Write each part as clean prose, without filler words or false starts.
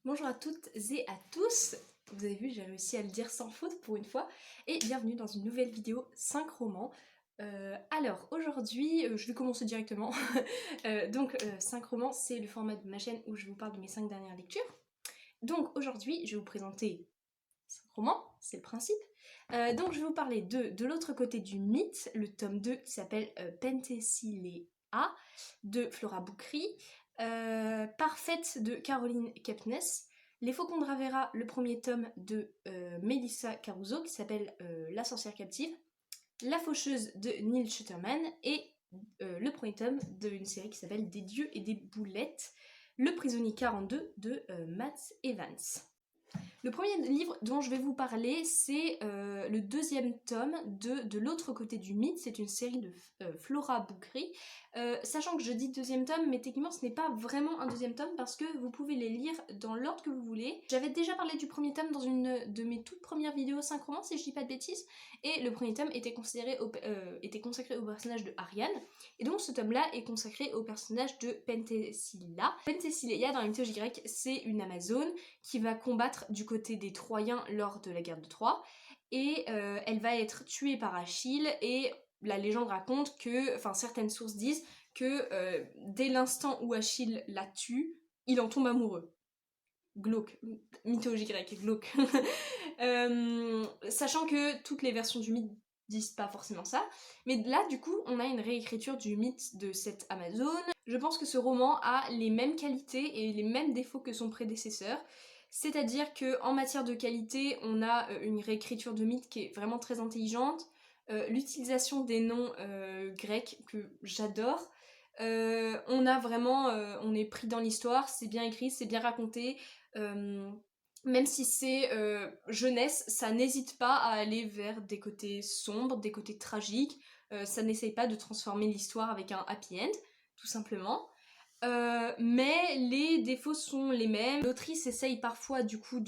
Bonjour à toutes et à tous, vous avez vu j'ai réussi à le dire sans faute pour une fois, et bienvenue dans une nouvelle vidéo 5 romans. Alors aujourd'hui, je vais commencer directement. 5 romans, c'est le format de ma chaîne où je vous parle de mes 5 dernières lectures. Donc aujourd'hui, je vais vous présenter 5 romans, c'est le principe. Donc je vais vous parler de l'autre côté du mythe, le tome 2 qui s'appelle Penthesilea de Flora Boukri, Parfaite de Caroline Kepnes, Les Faucons de Ravera, le premier tome de Melissa Caruso qui s'appelle La sorcière captive, La faucheuse de Neil Schuterman et le premier tome d'une série qui s'appelle Des dieux et des boulettes, Le prisonnier 42 de Matt Evans. Le premier livre dont je vais vous parler, c'est le deuxième tome de l'autre côté du mythe. C'est une série de Flora Boukri. Sachant que je dis deuxième tome, mais techniquement ce n'est pas vraiment un deuxième tome parce que vous pouvez les lire dans l'ordre que vous voulez. J'avais déjà parlé du premier tome dans une de mes toutes premières vidéos 5 romans, si je dis pas de bêtises, et le premier tome était consacré au personnage de Ariane, et donc ce tome-là est consacré au personnage de Penthesilea. Penthesilea, dans la mythologie grecque, c'est une Amazone qui va combattre du côté des Troyens lors de la guerre de Troie, et elle va être tuée par Achille, et la légende raconte que, enfin certaines sources disent que dès l'instant où Achille la tue, il en tombe amoureux. Glauque, mythologie grecque, glauque. Sachant que toutes les versions du mythe disent pas forcément ça, mais là du coup on a une réécriture du mythe de cette Amazone. Je pense que ce roman a les mêmes qualités et les mêmes défauts que son prédécesseur, c'est-à-dire que en matière de qualité on a une réécriture de mythe qui est vraiment très intelligente, l'utilisation des noms grecs que j'adore. On a vraiment, on est pris dans l'histoire, c'est bien écrit, c'est bien raconté. Même si c'est jeunesse, ça n'hésite pas à aller vers des côtés sombres, des côtés tragiques. Ça n'essaye pas de transformer l'histoire avec un happy end, tout simplement. Mais les défauts sont les mêmes. L'autrice essaye parfois du coup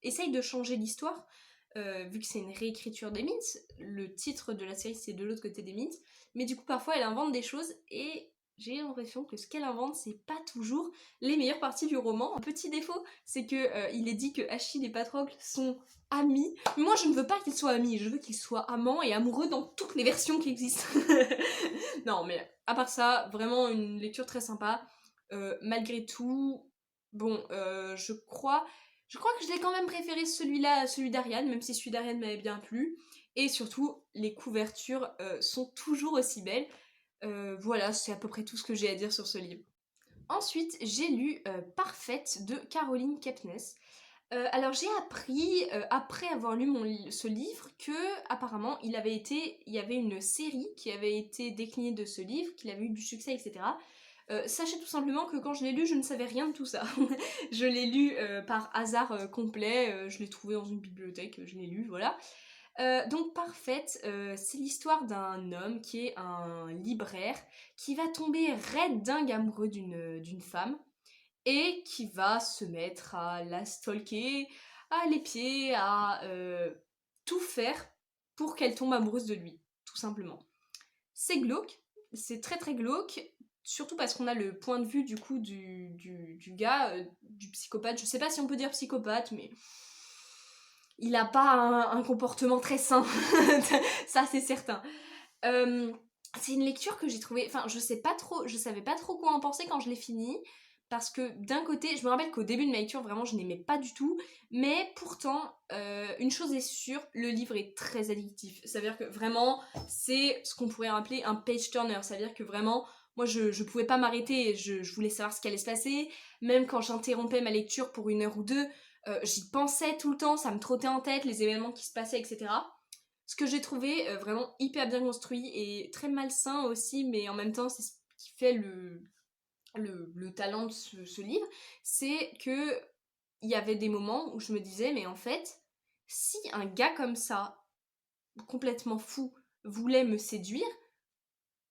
essaye de changer l'histoire, vu que c'est une réécriture des mythes. Le titre de la série c'est De l'autre côté des mythes, mais du coup parfois elle invente des choses et j'ai l'impression que ce qu'elle invente c'est pas toujours les meilleures parties du roman. Un petit défaut, c'est que il est dit que Achille et Patrocle sont amis. Mais moi je ne veux pas qu'ils soient amis, je veux qu'ils soient amants et amoureux dans toutes les versions qui existent. Non mais à part ça, vraiment une lecture très sympa. Malgré tout, bon, je crois que je l'ai quand même préféré celui-là à celui d'Ariane, même si celui d'Ariane m'avait bien plu. Et surtout, les couvertures sont toujours aussi belles. Voilà, c'est à peu près tout ce que j'ai à dire sur ce livre. Ensuite, j'ai lu Parfaite de Caroline Kepnes. Alors j'ai appris, après avoir lu ce livre, que apparemment il y avait une série qui avait été déclinée de ce livre, qu'il avait eu du succès, etc. Sachez tout simplement que quand je l'ai lu, je ne savais rien de tout ça. Je l'ai lu par hasard complet, je l'ai trouvé dans une bibliothèque, je l'ai lu, voilà. Donc Parfaite, c'est l'histoire d'un homme qui est un libraire qui va tomber raide dingue amoureux d'une femme et qui va se mettre à la stalker, à l'épier, à tout faire pour qu'elle tombe amoureuse de lui, tout simplement. C'est glauque, c'est très très glauque, surtout parce qu'on a le point de vue du coup du gars, du psychopathe. Je sais pas si on peut dire psychopathe, mais il a pas un comportement très sain, ça c'est certain. C'est une lecture que j'ai trouvée, enfin je savais pas trop quoi en penser quand je l'ai fini, parce que d'un côté, je me rappelle qu'au début de ma lecture, vraiment je n'aimais pas du tout, mais pourtant, une chose est sûre, le livre est très addictif. Ça veut dire que vraiment, c'est ce qu'on pourrait appeler un page turner, ça veut dire que vraiment, moi je pouvais pas m'arrêter, je voulais savoir ce qui allait se passer, même quand j'interrompais ma lecture pour 1 heure ou 2, j'y pensais tout le temps, ça me trottait en tête, les événements qui se passaient, etc. Ce que j'ai trouvé vraiment hyper bien construit et très malsain aussi, mais en même temps c'est ce qui fait le talent de ce livre, c'est que il y avait des moments où je me disais mais en fait, si un gars comme ça, complètement fou, voulait me séduire,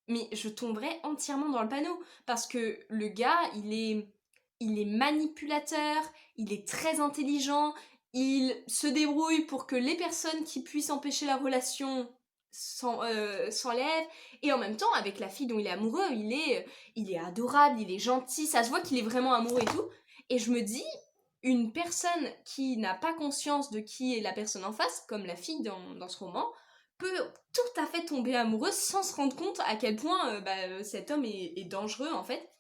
mais je tomberais entièrement dans le panneau, parce que le gars, il est manipulateur, il est très intelligent, il se débrouille pour que les personnes qui puissent empêcher la relation s'enlèvent, et en même temps, avec la fille dont il est amoureux, il est adorable, il est gentil, ça se voit qu'il est vraiment amoureux et tout, et je me dis, une personne qui n'a pas conscience de qui est la personne en face, comme la fille dans ce roman, peut tout à fait tomber amoureuse sans se rendre compte à quel point cet homme est dangereux en fait.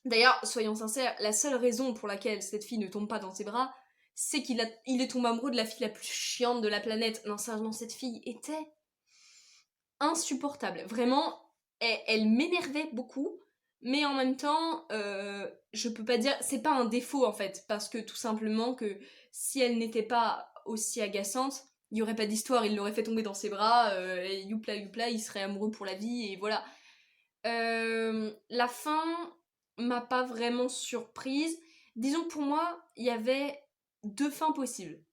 D'ailleurs, soyons sincères, la seule raison pour laquelle cette fille ne tombe pas dans ses bras, c'est qu'il est tombé amoureux de la fille la plus chiante de la planète. Non, sérieusement, cette fille était insupportable. Vraiment, elle m'énervait beaucoup, mais en même temps, je peux pas dire, c'est pas un défaut en fait, parce que tout simplement que si elle n'était pas aussi agaçante, il y aurait pas d'histoire, il l'aurait fait tomber dans ses bras, et youpla youpla, il serait amoureux pour la vie, et voilà. La fin m'a pas vraiment surprise. Disons que pour moi, il y avait deux fins possibles.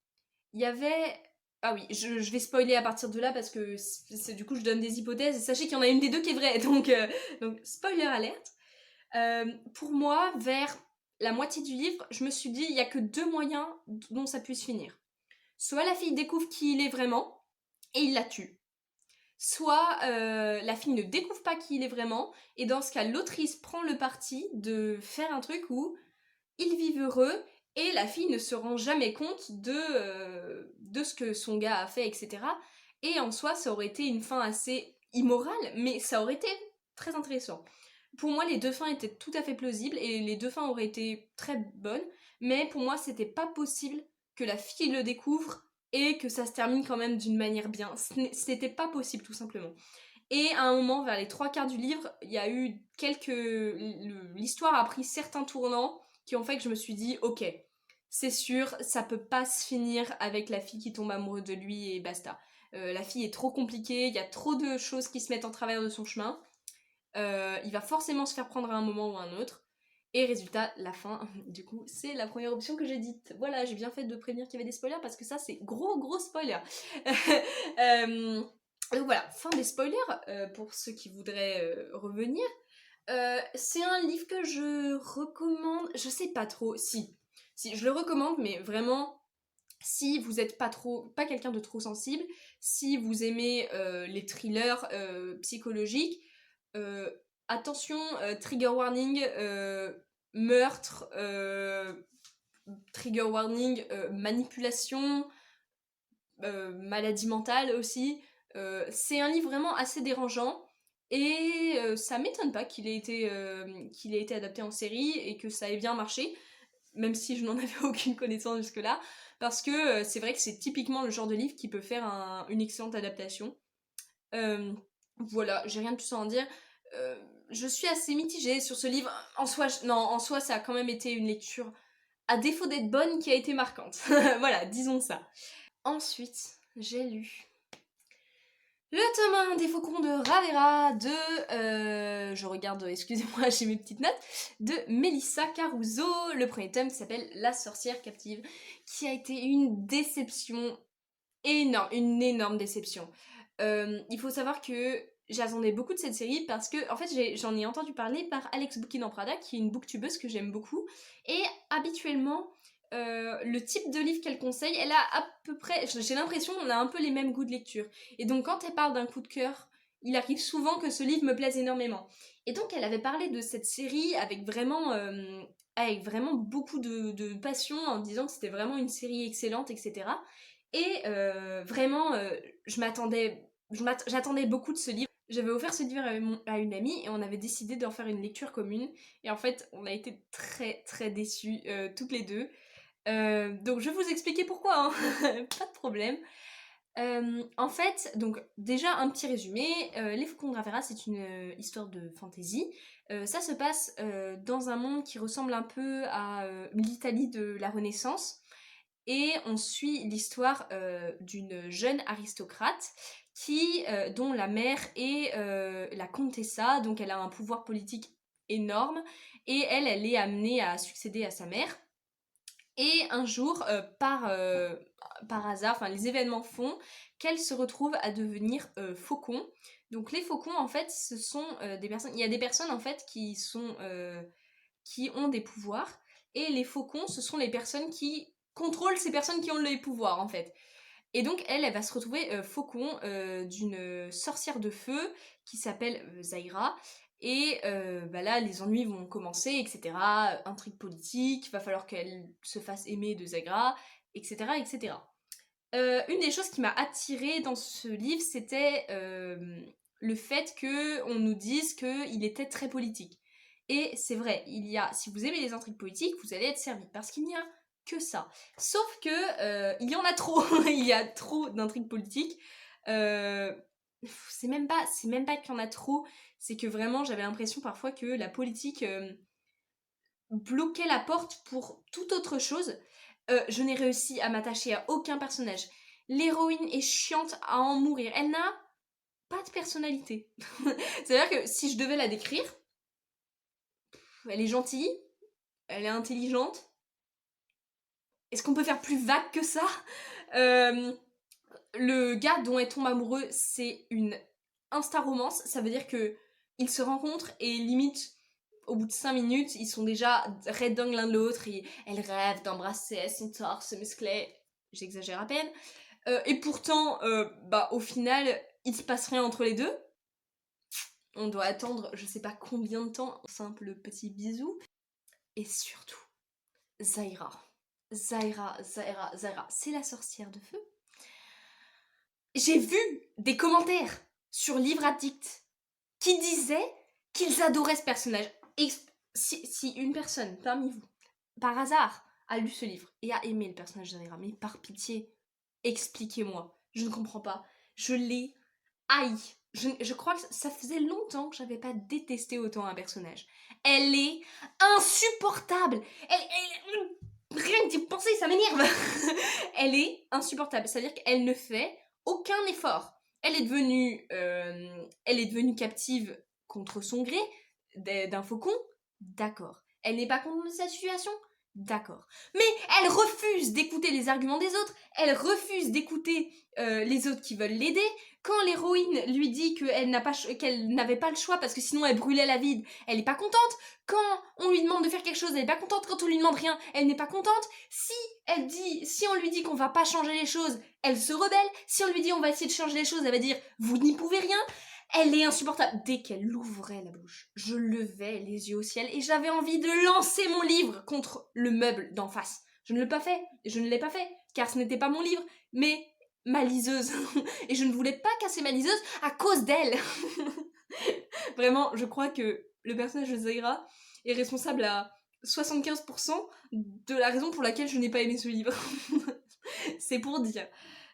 Il y avait... Ah oui, je vais spoiler à partir de là parce que du coup je donne des hypothèses et sachez qu'il y en a une des deux qui est vraie, donc spoiler alerte. Pour moi, vers la moitié du livre, je me suis dit il y a que deux moyens dont ça puisse finir. Soit la fille découvre qui il est vraiment et il la tue. Soit la fille ne découvre pas qui il est vraiment et dans ce cas l'autrice prend le parti de faire un truc où ils vivent heureux et la fille ne se rend jamais compte de ce que son gars a fait, etc. Et en soi, ça aurait été une fin assez immorale, mais ça aurait été très intéressant. Pour moi, les deux fins étaient tout à fait plausibles et les deux fins auraient été très bonnes, mais pour moi, c'était pas possible que la fille le découvre et que ça se termine quand même d'une manière bien. C'était pas possible, tout simplement. Et à un moment, vers les trois quarts du livre, il y a eu l'histoire a pris certains tournants qui ont fait que je me suis dit, ok, c'est sûr, ça peut pas se finir avec la fille qui tombe amoureuse de lui et basta. La fille est trop compliquée, il y a trop de choses qui se mettent en travers de son chemin. Il va forcément se faire prendre à un moment ou à un autre. Et résultat, la fin, du coup, c'est la première option que j'ai dite. Voilà, j'ai bien fait de prévenir qu'il y avait des spoilers parce que ça, c'est gros spoiler. Donc voilà, fin des spoilers pour ceux qui voudraient revenir. C'est un livre que je recommande, je sais pas trop, si je le recommande, mais vraiment, si vous êtes pas quelqu'un de trop sensible, si vous aimez les thrillers psychologiques, euh, attention, trigger warning, meurtre, trigger warning, manipulation, maladie mentale aussi. C'est un livre vraiment assez dérangeant et ça m'étonne pas qu'il ait été adapté en série et que ça ait bien marché, même si je n'en avais aucune connaissance jusque-là, parce que c'est vrai que c'est typiquement le genre de livre qui peut faire une excellente adaptation. Voilà, j'ai rien de plus à en dire. Je suis assez mitigée sur ce livre. En soi, ça a quand même été une lecture, à défaut d'être bonne, qui a été marquante. Voilà, disons ça. Ensuite, j'ai lu le tome 1 des Faucons de Ravera je regarde, excusez-moi, j'ai mes petites notes, de Melissa Caruso, le premier tome qui s'appelle La sorcière captive, qui a été une déception énorme, une énorme déception. Il faut savoir que j'attendais beaucoup de cette série parce que, en fait, j'en ai entendu parler par Alex Bookin en Prada, qui est une booktubeuse que j'aime beaucoup, et habituellement, le type de livre qu'elle conseille, elle a à peu près, j'ai l'impression qu'on a un peu les mêmes goûts de lecture. Et donc quand elle parle d'un coup de cœur, il arrive souvent que ce livre me plaise énormément. Et donc elle avait parlé de cette série avec vraiment beaucoup de passion, en disant que c'était vraiment une série excellente, etc. Et vraiment, j'attendais beaucoup de ce livre. J'avais offert ce livre à une amie et on avait décidé d'en faire une lecture commune. Et en fait, on a été très déçus, toutes les deux. Donc je vais vous expliquer pourquoi, hein. Pas de problème. En fait, donc déjà un petit résumé. Les Faucons de Ravera, c'est une histoire de fantasy. Ça se passe dans un monde qui ressemble un peu à l'Italie de la Renaissance. Et on suit l'histoire d'une jeune aristocrate dont la mère est la comtessa, donc elle a un pouvoir politique énorme. Et elle est amenée à succéder à sa mère. Et un jour, par hasard, enfin les événements font qu'elle se retrouve à devenir faucon. Donc les faucons, en fait, ce sont des personnes... Il y a des personnes, en fait, qui ont des pouvoirs. Et les faucons, ce sont les personnes qui contrôlent ces personnes qui ont les pouvoirs, en fait. Et donc elle va se retrouver faucon d'une sorcière de feu qui s'appelle Zaira. Et là, les ennuis vont commencer, etc. Intrigue politique, va falloir qu'elle se fasse aimer de Zagra, etc. etc. Une des choses qui m'a attirée dans ce livre, c'était le fait qu'on nous dise qu'il était très politique. Et c'est vrai, si vous aimez les intrigues politiques, vous allez être servi, parce qu'il n'y a que ça. Sauf que il y en a trop, il y a trop d'intrigues politiques. Euh, c'est même pas qu'il y en a trop, c'est que vraiment j'avais l'impression parfois que la politique bloquait la porte pour toute autre chose. Je n'ai réussi à m'attacher à aucun personnage. L'héroïne est chiante à en mourir. Elle n'a pas de personnalité. C'est-à-dire que si je devais la décrire, elle est gentille, elle est intelligente. Est-ce qu'on peut faire plus vague que ça? Le gars dont elle tombe amoureux, c'est une insta-romance. Ça veut dire que ils se rencontrent et limite, au bout de 5 minutes, ils sont déjà red dingue l'un de l'autre. Et elle rêve d'embrasser son torse musclé. J'exagère à peine. Et pourtant, au final, il se passe rien entre les deux. On doit attendre je sais pas combien de temps, un simple petit bisou. Et surtout, Zaira. Zaira, c'est la sorcière de feu. J'ai vu des commentaires sur Livre Addict qui disaient qu'ils adoraient ce personnage. Et si une personne parmi vous, par hasard, a lu ce livre et a aimé le personnage de Zaira, mais par pitié, expliquez-moi. Je ne comprends pas. Je l'ai haï. Je crois que ça faisait longtemps que j'avais pas détesté autant un personnage. Elle est insupportable. Rien que d'y penser, ça m'énerve. Elle est insupportable. C'est-à-dire qu'elle ne fait aucun effort. Elle est devenue captive contre son gré d'un faucon. D'accord. Elle n'est pas contente de sa situation. D'accord. Mais elle refuse d'écouter les arguments des autres. Elle refuse d'écouter les autres qui veulent l'aider. Quand l'héroïne lui dit qu'elle n'avait pas le choix parce que sinon elle brûlait la ville, elle n'est pas contente. Quand on lui demande de faire quelque chose, elle n'est pas contente. Quand on lui demande rien, elle n'est pas contente. Si on lui dit qu'on va pas changer les choses, elle se rebelle. Si on lui dit on va essayer de changer les choses, elle va dire vous n'y pouvez rien. Elle est insupportable. Dès qu'elle ouvrait la bouche, je levais les yeux au ciel et j'avais envie de lancer mon livre contre le meuble d'en face. Je ne l'ai pas fait, car ce n'était pas mon livre, mais ma liseuse. Et je ne voulais pas casser ma liseuse à cause d'elle. Vraiment, je crois que le personnage de Zaira est responsable à 75% de la raison pour laquelle je n'ai pas aimé ce livre. C'est pour dire.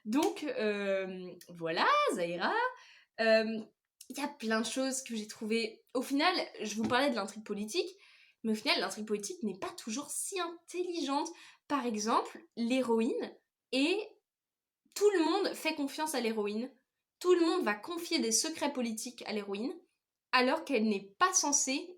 Donc, voilà, Zaira. Il y a plein de choses que j'ai trouvées. Au final, je vous parlais de l'intrigue politique, mais au final, l'intrigue politique n'est pas toujours si intelligente. Par exemple, l'héroïne, et tout le monde fait confiance à l'héroïne. Tout le monde va confier des secrets politiques à l'héroïne, alors qu'elle n'est pas censée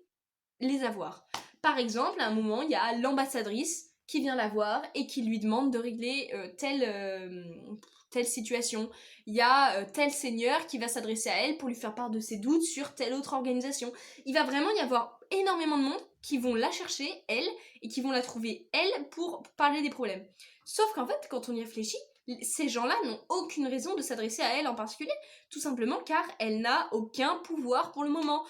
les avoir. Par exemple, à un moment, il y a l'ambassadrice qui vient la voir et qui lui demande de régler telle situation. Il y a tel seigneur qui va s'adresser à elle pour lui faire part de ses doutes sur telle autre organisation. Il va vraiment y avoir énormément de monde qui vont la chercher, elle, et qui vont la trouver, elle, pour parler des problèmes. Sauf qu'en fait, quand on y réfléchit, ces gens-là n'ont aucune raison de s'adresser à elle en particulier, tout simplement car elle n'a aucun pouvoir pour le moment.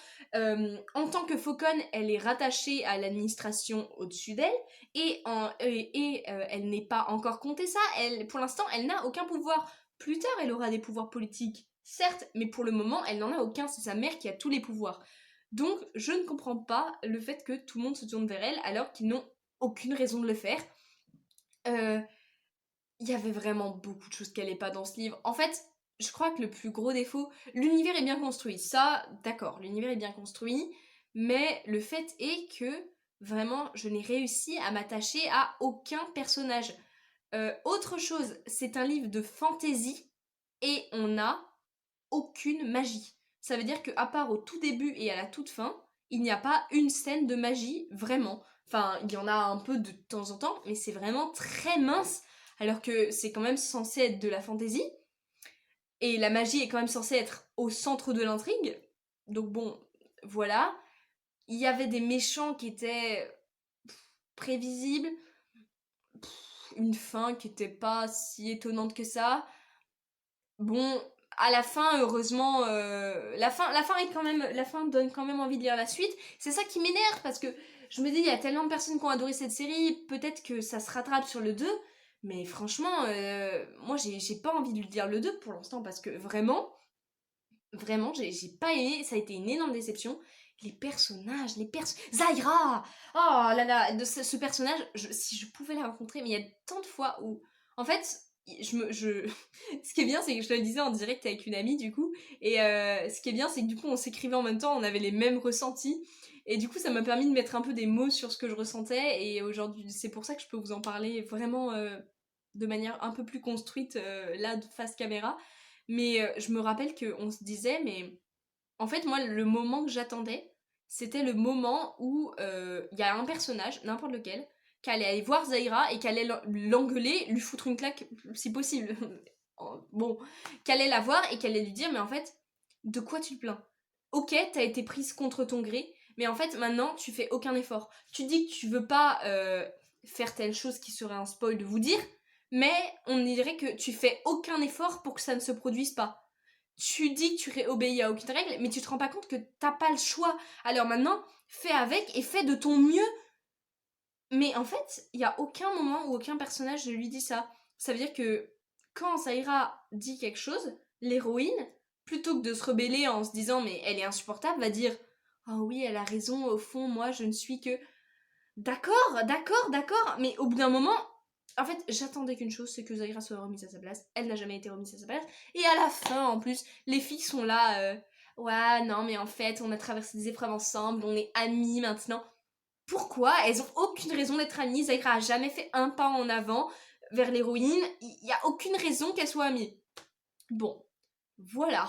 En tant que Faucon, elle est rattachée à l'administration au-dessus d'elle, et elle n'est pas encore contessa. Pour l'instant, elle n'a aucun pouvoir. Plus tard, elle aura des pouvoirs politiques, certes, mais pour le moment, elle n'en a aucun. C'est sa mère qui a tous les pouvoirs. Donc, je ne comprends pas le fait que tout le monde se tourne vers elle alors qu'ils n'ont aucune raison de le faire. Il y avait vraiment beaucoup de choses qui n'allaient pas dans ce livre. En fait, je crois que le plus gros défaut, l'univers est bien construit. Ça, d'accord, l'univers est bien construit, mais le fait est que vraiment, je n'ai réussi à m'attacher à aucun personnage. Autre chose, c'est un livre de fantasy et on n'a aucune magie. Ça veut dire qu'à part au tout début et à la toute fin, il n'y a pas une scène de magie, vraiment. Enfin, il y en a un peu de temps en temps, mais c'est vraiment très mince, alors que c'est quand même censé être de la fantasy. Et la magie est quand même censée être au centre de l'intrigue. Donc bon, voilà. Il y avait des méchants qui étaient prévisibles. Une fin qui était pas si étonnante que ça. Bon, à la fin, heureusement, la fin donne quand même envie de lire la suite. C'est ça qui m'énerve, parce que je me dis, il y a tellement de personnes qui ont adoré cette série, peut-être que ça se rattrape sur le 2, mais franchement, moi j'ai pas envie de lire le 2 pour l'instant, parce que vraiment, j'ai pas aimé, ça a été une énorme déception. Les personnages, Zaira. Oh là là, de ce personnage, si je pouvais la rencontrer, mais il y a tant de fois où... En fait, ce qui est bien, c'est que je te le disais en direct avec une amie, du coup, et ce qui est bien, c'est que du coup, on s'écrivait en même temps, on avait les mêmes ressentis, et du coup, ça m'a permis de mettre un peu des mots sur ce que je ressentais, et aujourd'hui, c'est pour ça que je peux vous en parler vraiment de manière un peu plus construite, là, de face caméra. Mais je me rappelle qu'on se disait, mais en fait, moi, le moment que j'attendais, c'était le moment où il y a un personnage, n'importe lequel, qui allait aller voir Zaira et qui allait l'engueuler, lui foutre une claque, si possible. Bon, qu'elle allait la voir et qu'elle allait lui dire, mais en fait, de quoi tu te plains? Ok, t'as été prise contre ton gré, mais en fait, maintenant, tu fais aucun effort. Tu dis que tu veux pas faire telle chose qui serait un spoil de vous dire, mais on dirait que tu fais aucun effort pour que ça ne se produise pas. Tu dis que tu réobéis à aucune règle, mais tu te rends pas compte que t'as pas le choix. Alors maintenant, fais avec et fais de ton mieux. Mais en fait, il y a aucun moment où aucun personnage ne lui dit ça. Ça veut dire que quand Saïra dit quelque chose, l'héroïne, plutôt que de se rebeller en se disant mais elle est insupportable, va dire ah oui, elle a raison, au fond, moi je ne suis que d'accord, d'accord, d'accord, mais au bout d'un moment, en fait, j'attendais qu'une chose, c'est que Zaira soit remise à sa place. Elle n'a jamais été remise à sa place. Et à la fin, en plus, les filles sont là, ouais, non, mais en fait, on a traversé des épreuves ensemble, on est amies maintenant. Pourquoi? Elles ont aucune raison d'être amies. Zaira a jamais fait un pas en avant vers l'héroïne. Il y a aucune raison qu'elles soient amies. Bon, voilà.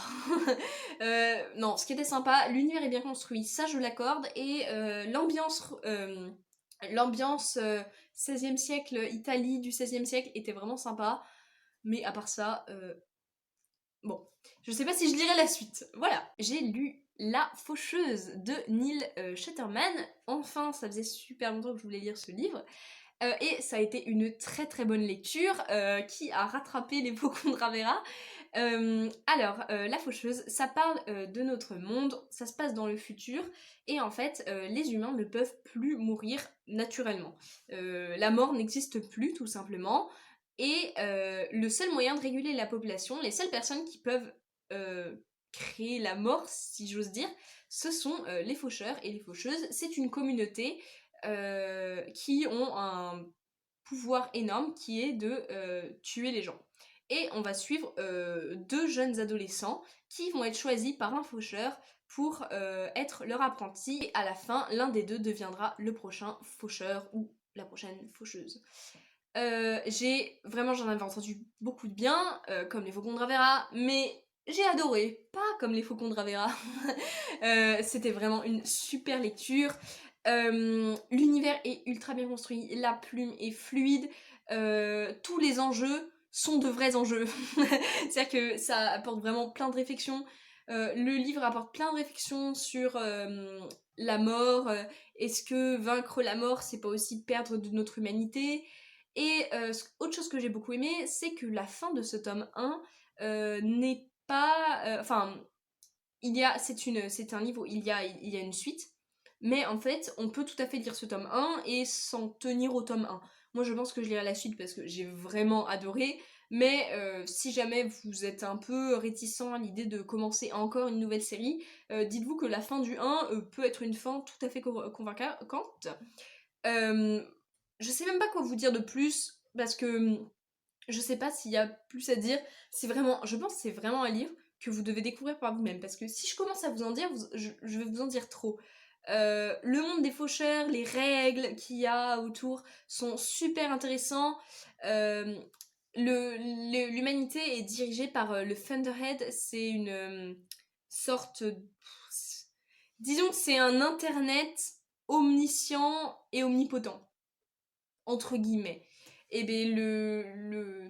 Non, ce qui était sympa, l'univers est bien construit, ça je l'accorde, et l'ambiance 16e siècle, Italie du 16e siècle était vraiment sympa, mais à part ça, bon, je sais pas si je lirai la suite. Voilà, j'ai lu La Faucheuse de Neil Shatterman. Enfin, ça faisait super longtemps que je voulais lire ce livre. Et ça a été une très très bonne lecture qui a rattrapé les Faucons de Ravera. La faucheuse, ça parle de notre monde, ça se passe dans le futur, et en fait, les humains ne peuvent plus mourir naturellement. La mort n'existe plus, tout simplement, et le seul moyen de réguler la population, les seules personnes qui peuvent euh, créer la mort, si j'ose dire, ce sont les faucheurs et les faucheuses. C'est une communauté qui ont un pouvoir énorme qui est de tuer les gens. Et on va suivre deux jeunes adolescents qui vont être choisis par un faucheur pour être leur apprenti. Et à la fin, l'un des deux deviendra le prochain faucheur ou la prochaine faucheuse. J'en avais entendu beaucoup de bien, comme les Faucons de Ravera, mais j'ai adoré, pas comme les Faucons de Ravera. C'était vraiment une super lecture. L'univers est ultra bien construit, la plume est fluide, tous les enjeux sont de vrais enjeux. C'est-à-dire que ça apporte vraiment plein de réflexions. Le livre apporte plein de réflexions sur la mort. Est-ce que vaincre la mort, c'est pas aussi perdre de notre humanité? Et autre chose que j'ai beaucoup aimé, c'est que la fin de ce tome 1 n'est pas... Enfin, c'est un livre où il y a une suite, mais en fait, on peut tout à fait lire ce tome 1 et s'en tenir au tome 1. Moi, je pense que je lirai la suite parce que j'ai vraiment adoré, mais si jamais vous êtes un peu réticent à l'idée de commencer encore une nouvelle série, dites-vous que la fin du 1 peut être une fin tout à fait convaincante. Je sais même pas quoi vous dire de plus, parce que je sais pas s'il y a plus à dire. Je pense que c'est vraiment un livre que vous devez découvrir par vous-même, parce que si je commence à vous en dire, je vais vous en dire trop. Le monde des faucheurs, les règles qu'il y a autour sont super intéressants. L'humanité est dirigée par le Thunderhead, c'est une sorte... Disons que c'est un internet omniscient et omnipotent, entre guillemets. Et bien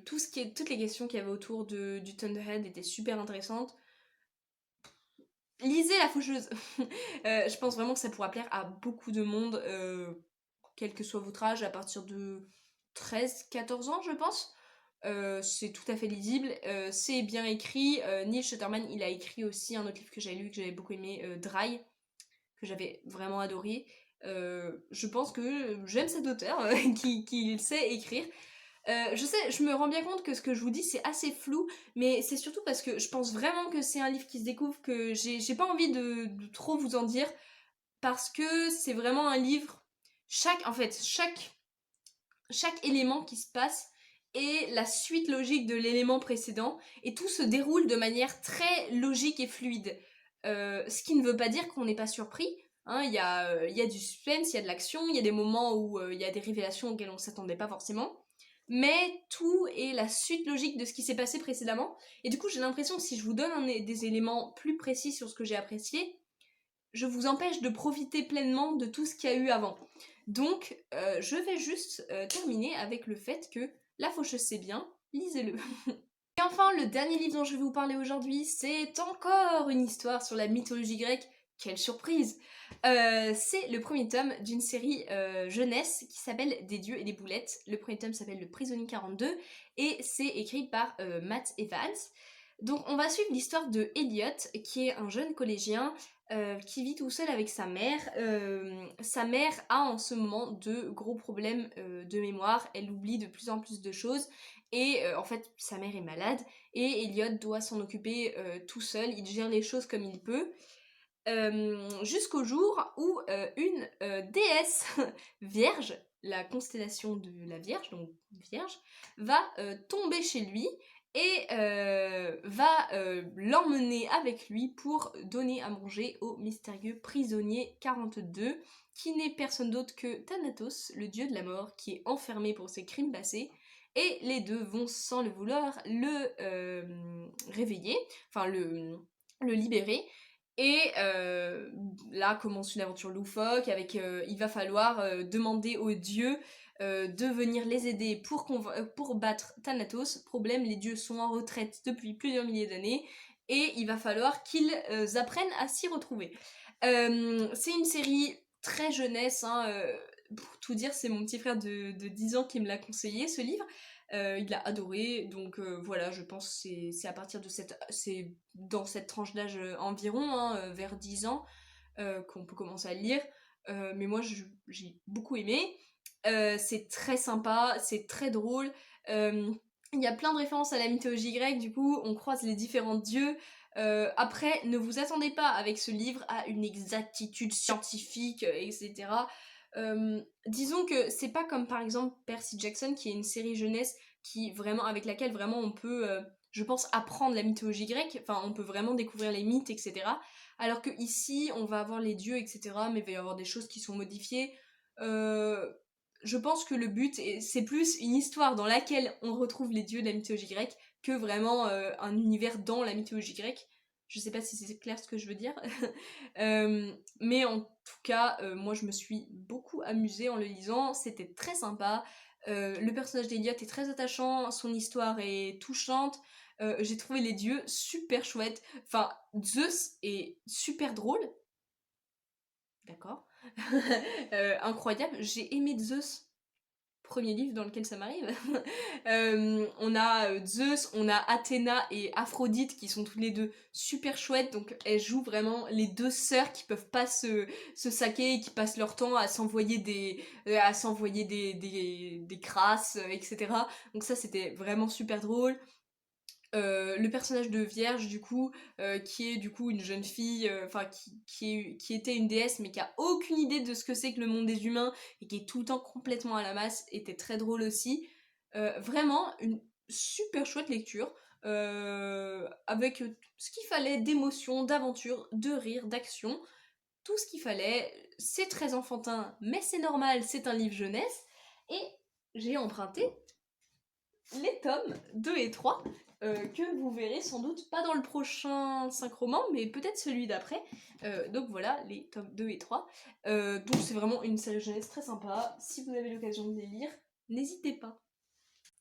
toutes les questions qu'il y avait autour du Thunderhead étaient super intéressantes. Lisez La Faucheuse. Je pense vraiment que ça pourra plaire à beaucoup de monde, quel que soit votre âge, à partir de 13-14 ans, je pense. c'est tout à fait lisible, c'est bien écrit. Neil Shusterman, il a écrit aussi un autre livre que j'avais lu, que j'avais beaucoup aimé, Dry, que j'avais vraiment adoré. Je pense que j'aime cet auteur qui sait écrire. Je me rends bien compte que ce que je vous dis c'est assez flou, mais c'est surtout parce que je pense vraiment que c'est un livre qui se découvre, que j'ai pas envie de trop vous en dire, parce que c'est vraiment un livre, chaque élément qui se passe est la suite logique de l'élément précédent, et tout se déroule de manière très logique et fluide. Ce qui ne veut pas dire qu'on n'est pas surpris. Hein, il y a du suspense, il y a de l'action, il y a des moments où il y a des révélations auxquelles on ne s'attendait pas forcément. Mais tout est la suite logique de ce qui s'est passé précédemment. Et du coup, j'ai l'impression que si je vous donne des éléments plus précis sur ce que j'ai apprécié, je vous empêche de profiter pleinement de tout ce qu'il y a eu avant. Donc, je vais juste terminer avec le fait que La Faucheuse c'est bien, lisez-le. Et enfin, le dernier livre dont je vais vous parler aujourd'hui, c'est encore une histoire sur la mythologie grecque. Quelle surprise! C'est le premier tome d'une série jeunesse qui s'appelle Des dieux et des boulettes. Le premier tome s'appelle Le prisonnier 42 et c'est écrit par Matt Evans. Donc on va suivre l'histoire de Elliot, qui est un jeune collégien qui vit tout seul avec sa mère. Sa mère a en ce moment de gros problèmes de mémoire, elle oublie de plus en plus de choses, et en fait sa mère est malade, et Elliot doit s'en occuper tout seul, il gère les choses comme il peut. Jusqu'au jour où une déesse vierge, la constellation de la Vierge, donc Vierge, va tomber chez lui et va l'emmener avec lui pour donner à manger au mystérieux prisonnier 42, qui n'est personne d'autre que Thanatos, le dieu de la mort, qui est enfermé pour ses crimes passés. Et les deux vont, sans le vouloir, le réveiller, enfin le libérer. Et là commence une aventure loufoque avec il va falloir demander aux dieux de venir les aider pour battre Thanatos. Problème, les dieux sont en retraite depuis plusieurs milliers d'années et il va falloir qu'ils apprennent à s'y retrouver. C'est une série très jeunesse, hein, pour tout dire, c'est mon petit frère de 10 ans qui me l'a conseillé, ce livre. Il a adoré, donc voilà, je pense que c'est à partir de c'est dans cette tranche d'âge environ, hein, vers 10 ans, qu'on peut commencer à le lire. Mais moi, j'ai beaucoup aimé. C'est très sympa, c'est très drôle. Il y a plein de références à la mythologie grecque, du coup, on croise les différents dieux. Après, ne vous attendez pas avec ce livre à une exactitude scientifique, etc. Disons que c'est pas comme par exemple Percy Jackson, qui est une série jeunesse avec laquelle vraiment on peut, je pense, apprendre la mythologie grecque. Enfin, on peut vraiment découvrir les mythes, etc. Alors que ici, on va avoir les dieux, etc. Mais il va y avoir des choses qui sont modifiées. Je pense que le but, c'est plus une histoire dans laquelle on retrouve les dieux de la mythologie grecque que vraiment un univers dans la mythologie grecque. Je sais pas si c'est clair ce que je veux dire. Mais en tout cas, moi je me suis beaucoup amusée en le lisant, c'était très sympa. Le personnage d'Eliot est très attachant, son histoire est touchante. J'ai trouvé les dieux super chouettes. Enfin, Zeus est super drôle. D'accord. Incroyable. J'ai aimé Zeus. Premier livre dans lequel ça m'arrive. On a Zeus, on a Athéna et Aphrodite qui sont toutes les deux super chouettes, donc elles jouent vraiment les deux sœurs qui peuvent pas se saquer et qui passent leur temps à s'envoyer des crasses, etc. Donc ça c'était vraiment super drôle. Le personnage de Vierge du coup, qui est du coup une jeune fille, enfin qui était une déesse mais qui a aucune idée de ce que c'est que le monde des humains et qui est tout le temps complètement à la masse, était très drôle aussi. Vraiment une super chouette lecture, avec ce qu'il fallait d'émotion, d'aventure, de rire, d'action, tout ce qu'il fallait. C'est très enfantin mais c'est normal, c'est un livre jeunesse, et j'ai emprunté les tomes 2 et 3, que vous verrez sans doute pas dans le prochain 5 romans, mais peut-être celui d'après. Donc voilà, les tomes 2 et 3. Donc c'est vraiment une série jeunesse très sympa. Si vous avez l'occasion de les lire, n'hésitez pas.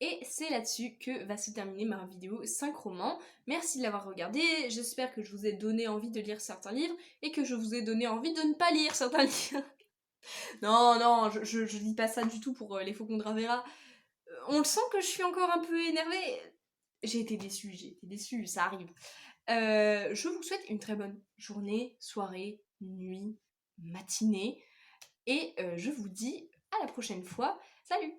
Et c'est là-dessus que va se terminer ma vidéo 5 romans. Merci de l'avoir regardé, j'espère que je vous ai donné envie de lire certains livres, et que je vous ai donné envie de ne pas lire certains livres. Non, je dis pas ça du tout pour les Faucons de Ravera. On le sent que je suis encore un peu énervée. J'ai été déçue, ça arrive. Je vous souhaite une très bonne journée, soirée, nuit, matinée. Et je vous dis à la prochaine fois. Salut!